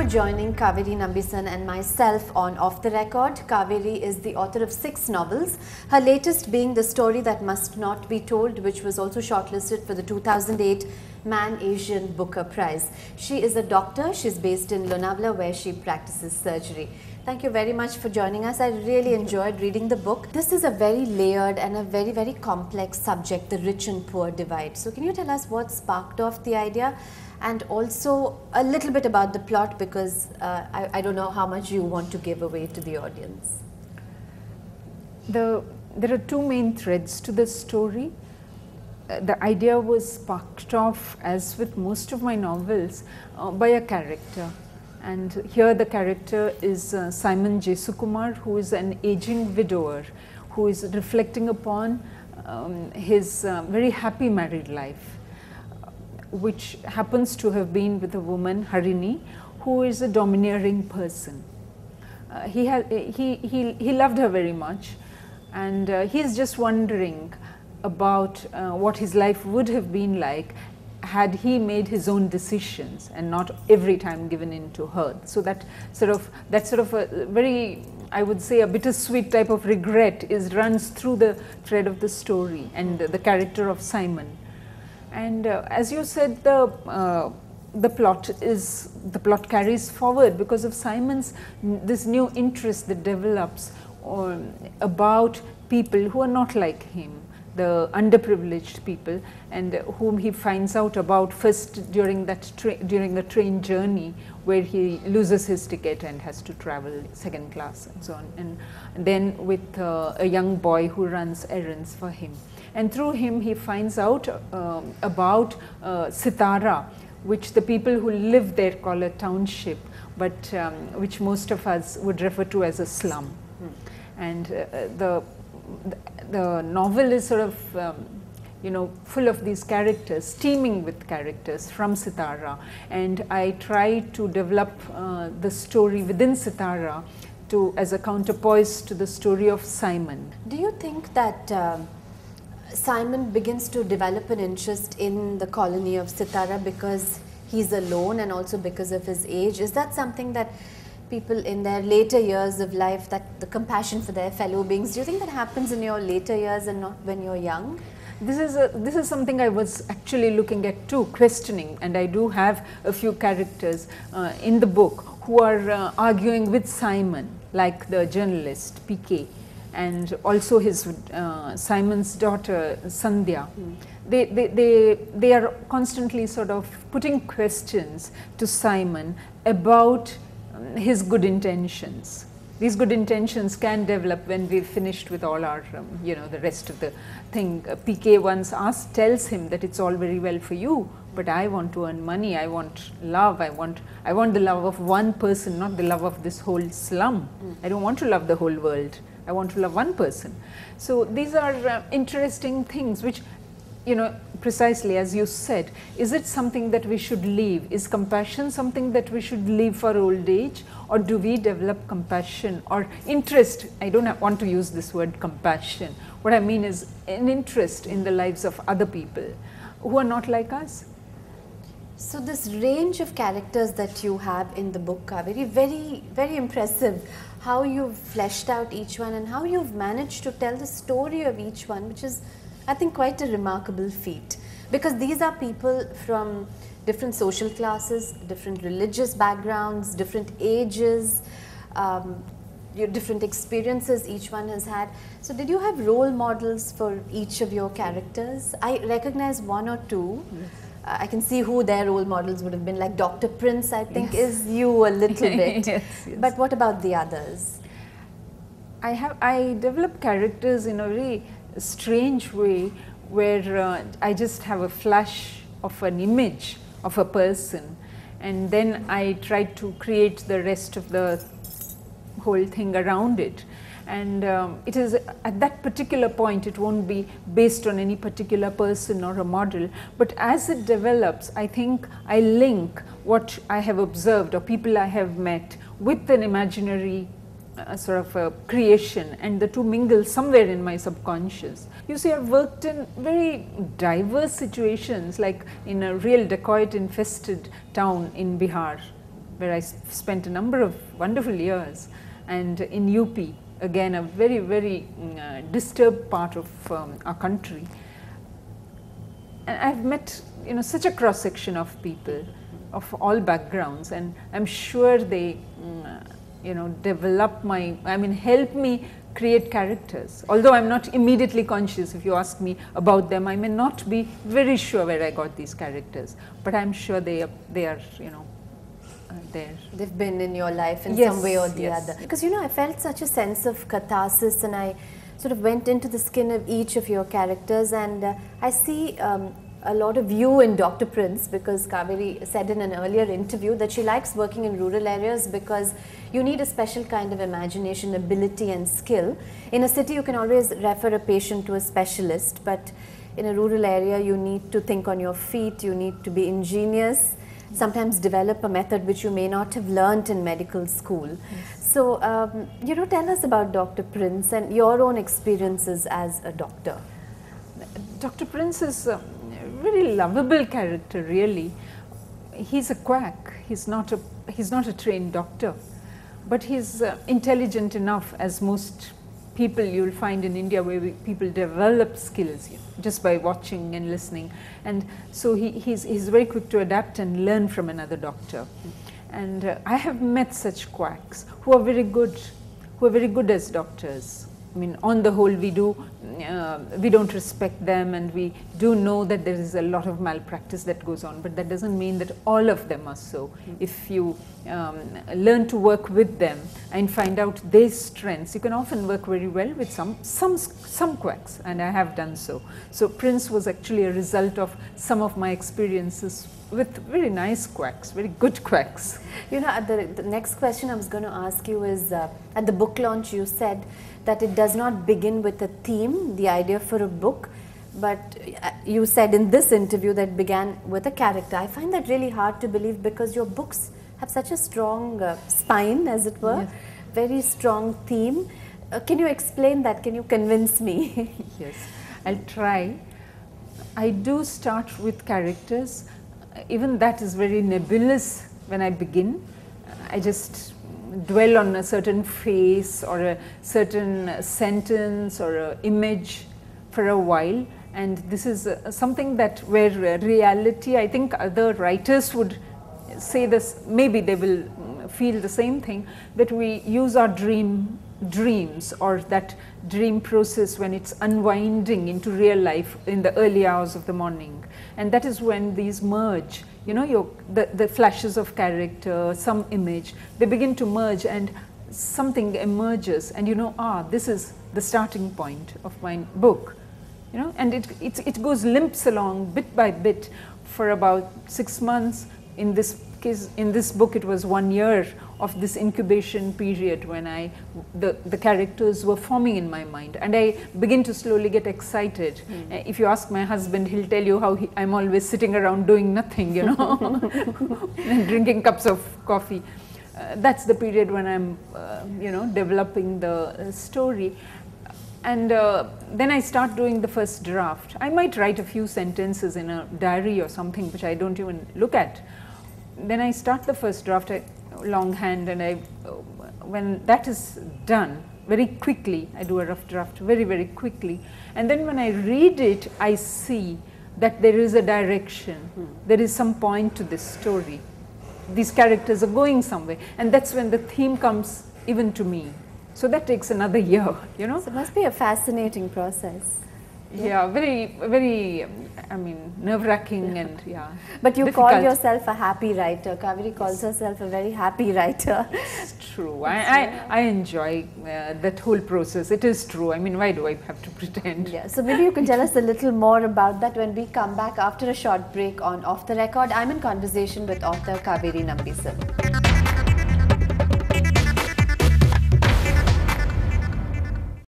joining Kavery Nambisan and myself on Off the Record. Kavery is the author of 6 novels, her latest being The Story That Must Not Be Told, which was also shortlisted for the 2008 Man Asian Booker Prize. She is a doctor. She's based in Lonavala, where she practices surgery. Thank you very much for joining us. I really enjoyed reading the book. This is a very layered and a very complex subject, the rich and poor divide. So can you tell us what sparked off the idea? And also a little bit about the plot, because I don't know how much you want to give away to the audience. There are 2 main threads to the story. The idea was sparked off, as with most of my novels, by a character. And here the character is Simon Jesukumar, who is an aging widower, who is reflecting upon his very happy married life, which happens to have been with a woman, Harini, who is a domineering person. He loved her very much, and he is just wondering about what his life would have been like had he made his own decisions and not every time given in to her. So that sort of a very, I would say, a bittersweet type of regret runs through the thread of the story and the character of Simon. And as you said, the plot carries forward because of Simon's this new interest that develops about people who are not like him, the underprivileged people, and whom he finds out about first during the train journey, where he loses his ticket and has to travel second class and so on, and then with a young boy who runs errands for him. And through him he finds out about Sitara, which the people who live there call a township, but which most of us would refer to as a slum. And the novel is sort of full of these characters, teeming with characters from Sitara, and I try to develop the story within Sitara as a counterpoise to the story of Simon. Do you think that Simon begins to develop an interest in the colony of Sitara because he's alone and also because of his age? Is that something that people in their later years of life, that the compassion for their fellow beings, do you think that happens in your later years and not when you're young? This is something I was actually looking at too, questioning, and I do have a few characters in the book who are arguing with Simon, like the journalist PK, and also his Simon's daughter Sandhya. They are constantly sort of putting questions to Simon about his good intentions. These good intentions can develop when we've finished with all our, the rest of the thing. PK once tells him that it's all very well for you, but I want to earn money, I want love, I want the love of one person, not the love of this whole slum. I don't want to love the whole world, I want to love one person. So these are interesting things which, precisely as you said, is it something that we should leave? Is compassion something that we should leave for old age, or do we develop compassion or interest? I don't want to use this word compassion. What I mean is an interest in the lives of other people who are not like us. So this range of characters that you have in the book, Kavery, very impressive. How you've fleshed out each one and how you've managed to tell the story of each one, which is, I think, quite a remarkable feat, because these are people from different social classes, different religious backgrounds, different ages, different experiences each one has had. So did you have role models for each of your characters? I recognize 1 or 2. Yes. I can see who their role models would have been, like Dr. Prince, I think, is you a little bit. Yes. But what about the others? I develop characters in a very strange way, where I just have a flash of an image of a person, and then I try to create the rest of the whole thing around it. And it is at that particular point, it won't be based on any particular person or a model, but as it develops, I think I link what I have observed or people I have met with an imaginary sort of a creation, and the two mingle somewhere in my subconscious. You see, I've worked in very diverse situations, like in a real dacoit infested town in Bihar, where I spent a number of wonderful years, and in UP, again a very, very disturbed part of our country. And I've met, you know, such a cross section of people of all backgrounds, and I'm sure they you know, develop my, help me create characters. Although I'm not immediately conscious, if you ask me about them, I may not be very sure where I got these characters, but I'm sure they are you know, there. They've been in your life in Yes, some way or the yes. other. Because, you know, I felt such a sense of catharsis, and I sort of went into the skin of each of your characters, and I see a lot of you in Dr. Prince, because Kavery said in an earlier interview that she likes working in rural areas because you need a special kind of imagination, ability and skill. In a city you can always refer a patient to a specialist, but in a rural area you need to think on your feet, you need to be ingenious, sometimes develop a method which you may not have learnt in medical school. Yes. So, you know, tell us about Dr. Prince and your own experiences as a doctor. Dr. Prince is a very lovable character, really. He's a quack. He's not a trained doctor, but he's intelligent enough, as most people you'll find in India, where people develop skills, you know, just by watching and listening, and so he's very quick to adapt and learn from another doctor. And I have met such quacks who are very good as doctors. I mean, on the whole, we don't respect them, and we do know that there is a lot of malpractice that goes on, but that doesn't mean that all of them are so. If you learn to work with them and find out their strengths, you can often work very well with some quacks, and I have done so. So Prince was actually a result of some of my experiences with very nice quacks, very good quacks. You know, the next question I was going to ask you is, at the book launch you said that it does not begin with a theme, the idea for a book, but you said in this interview that it began with a character. I find that really hard to believe, because your books have such a strong spine, as it were, yes. Very strong theme. Can you explain that? Can you convince me? Yes, I'll try. I do start with characters. Even that is very nebulous when I begin. I just dwell on a certain face or a certain sentence or an image for a while, and this is something that where reality, I think other writers would say this, maybe they will feel the same thing, that we use our dreams or that dream process when it's unwinding into real life in the early hours of the morning, and that is when these merge. You know, the flashes of character, some image, they begin to merge and something emerges, and you know, this is the starting point of my book. You know, and it goes limps along bit by bit for about 6 months. In this case, in this book, it was 1 year of this incubation period when the characters were forming in my mind, and I begin to slowly get excited. If you ask my husband, he'll tell you how I'm always sitting around doing nothing, you know, and drinking cups of coffee. That's the period when I'm, you know, developing the story. And then I start doing the first draft. I might write a few sentences in a diary or something which I don't even look at. Then I start the first draft longhand, and when that is done, very quickly, I do a rough draft very, very quickly. And then when I read it, I see that there is a direction, there is some point to this story. These characters are going somewhere, and that's when the theme comes even to me. So that takes another year, you know. So it must be a fascinating process. Yeah, very, very, I mean, nerve-wracking and yeah. But you difficult. call yourself a happy writer. Kavery calls herself a very happy writer. It's true. I enjoy that whole process. It is true. I mean, why do I have to pretend? Yeah. So maybe you can tell us a little more about that when we come back after a short break on Off the Record. I'm in conversation with author Kavery Nambisan.